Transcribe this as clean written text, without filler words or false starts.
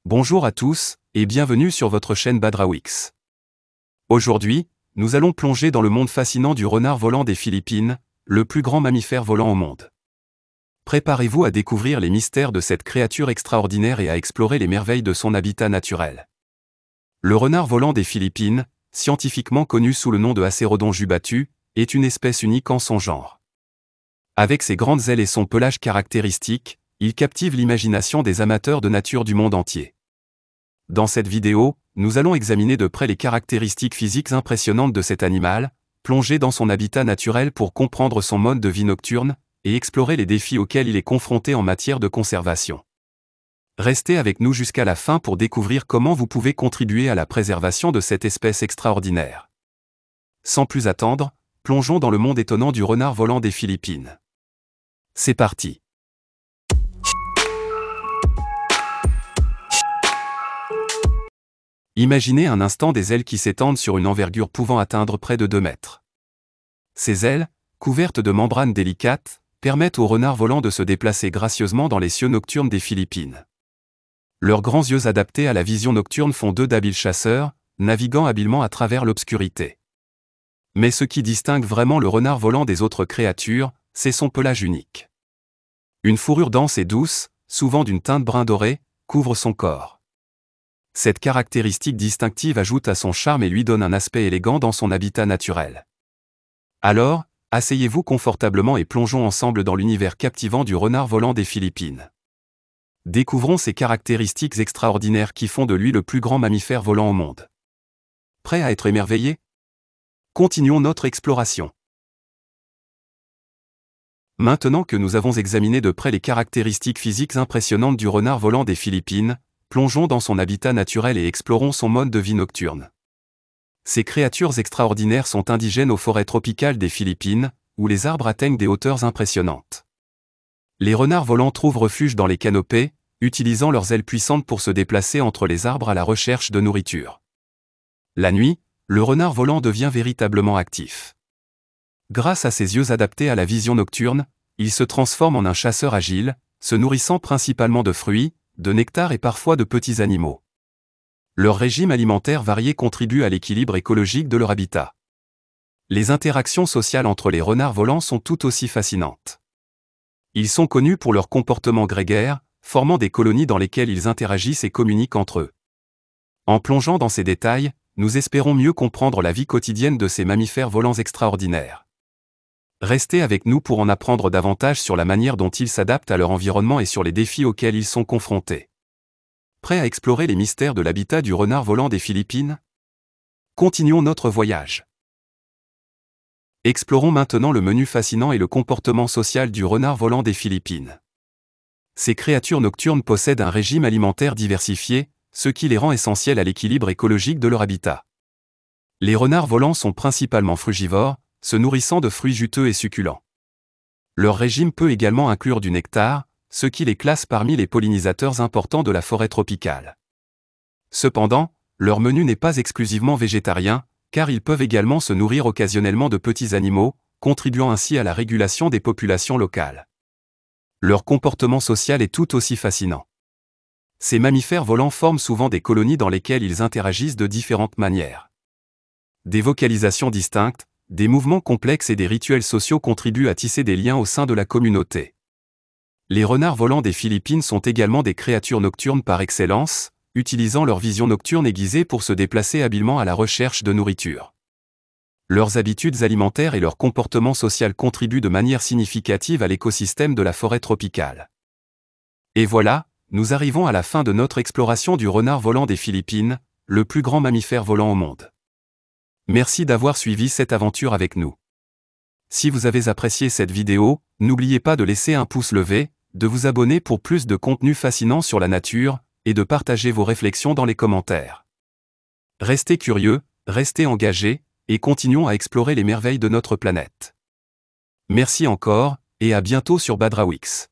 Bonjour à tous, et bienvenue sur votre chaîne Badrawix. Aujourd'hui, nous allons plonger dans le monde fascinant du renard volant des Philippines, le plus grand mammifère volant au monde. Préparez-vous à découvrir les mystères de cette créature extraordinaire et à explorer les merveilles de son habitat naturel. Le renard volant des Philippines, scientifiquement connu sous le nom de Acérodon jubatu, est une espèce unique en son genre. Avec ses grandes ailes et son pelage caractéristique, il captive l'imagination des amateurs de nature du monde entier. Dans cette vidéo, nous allons examiner de près les caractéristiques physiques impressionnantes de cet animal, plonger dans son habitat naturel pour comprendre son mode de vie nocturne, et explorer les défis auxquels il est confronté en matière de conservation. Restez avec nous jusqu'à la fin pour découvrir comment vous pouvez contribuer à la préservation de cette espèce extraordinaire. Sans plus attendre, plongeons dans le monde étonnant du renard volant des Philippines. C'est parti! Imaginez un instant des ailes qui s'étendent sur une envergure pouvant atteindre près de 2 mètres. Ces ailes, couvertes de membranes délicates, permettent aux renards volants de se déplacer gracieusement dans les cieux nocturnes des Philippines. Leurs grands yeux adaptés à la vision nocturne font d'eux d'habiles chasseurs, naviguant habilement à travers l'obscurité. Mais ce qui distingue vraiment le renard volant des autres créatures, c'est son pelage unique. Une fourrure dense et douce, souvent d'une teinte brun doré, couvre son corps. Cette caractéristique distinctive ajoute à son charme et lui donne un aspect élégant dans son habitat naturel. Alors, asseyez-vous confortablement et plongeons ensemble dans l'univers captivant du renard volant des Philippines. Découvrons ses caractéristiques extraordinaires qui font de lui le plus grand mammifère volant au monde. Prêt à être émerveillé? Continuons notre exploration. Maintenant que nous avons examiné de près les caractéristiques physiques impressionnantes du renard volant des Philippines, plongeons dans son habitat naturel et explorons son mode de vie nocturne. Ces créatures extraordinaires sont indigènes aux forêts tropicales des Philippines, où les arbres atteignent des hauteurs impressionnantes. Les renards volants trouvent refuge dans les canopées, utilisant leurs ailes puissantes pour se déplacer entre les arbres à la recherche de nourriture. La nuit, le renard volant devient véritablement actif. Grâce à ses yeux adaptés à la vision nocturne, il se transforme en un chasseur agile, se nourrissant principalement de fruits, de nectar et parfois de petits animaux. Leur régime alimentaire varié contribue à l'équilibre écologique de leur habitat. Les interactions sociales entre les renards volants sont tout aussi fascinantes. Ils sont connus pour leur comportement grégaire, formant des colonies dans lesquelles ils interagissent et communiquent entre eux. En plongeant dans ces détails, nous espérons mieux comprendre la vie quotidienne de ces mammifères volants extraordinaires. Restez avec nous pour en apprendre davantage sur la manière dont ils s'adaptent à leur environnement et sur les défis auxquels ils sont confrontés. Prêt à explorer les mystères de l'habitat du renard volant des Philippines? Continuons notre voyage. Explorons maintenant le menu fascinant et le comportement social du renard volant des Philippines. Ces créatures nocturnes possèdent un régime alimentaire diversifié, ce qui les rend essentiels à l'équilibre écologique de leur habitat. Les renards volants sont principalement frugivores, se nourrissant de fruits juteux et succulents. Leur régime peut également inclure du nectar, ce qui les classe parmi les pollinisateurs importants de la forêt tropicale. Cependant, leur menu n'est pas exclusivement végétarien, car ils peuvent également se nourrir occasionnellement de petits animaux, contribuant ainsi à la régulation des populations locales. Leur comportement social est tout aussi fascinant. Ces mammifères volants forment souvent des colonies dans lesquelles ils interagissent de différentes manières. Des vocalisations distinctes, des mouvements complexes et des rituels sociaux contribuent à tisser des liens au sein de la communauté. Les renards volants des Philippines sont également des créatures nocturnes par excellence, utilisant leur vision nocturne aiguisée pour se déplacer habilement à la recherche de nourriture. Leurs habitudes alimentaires et leur comportement social contribuent de manière significative à l'écosystème de la forêt tropicale. Et voilà, nous arrivons à la fin de notre exploration du renard volant des Philippines, le plus grand mammifère volant au monde. Merci d'avoir suivi cette aventure avec nous. Si vous avez apprécié cette vidéo, n'oubliez pas de laisser un pouce levé, de vous abonner pour plus de contenu fascinant sur la nature, et de partager vos réflexions dans les commentaires. Restez curieux, restez engagés, et continuons à explorer les merveilles de notre planète. Merci encore, et à bientôt sur Badrawix.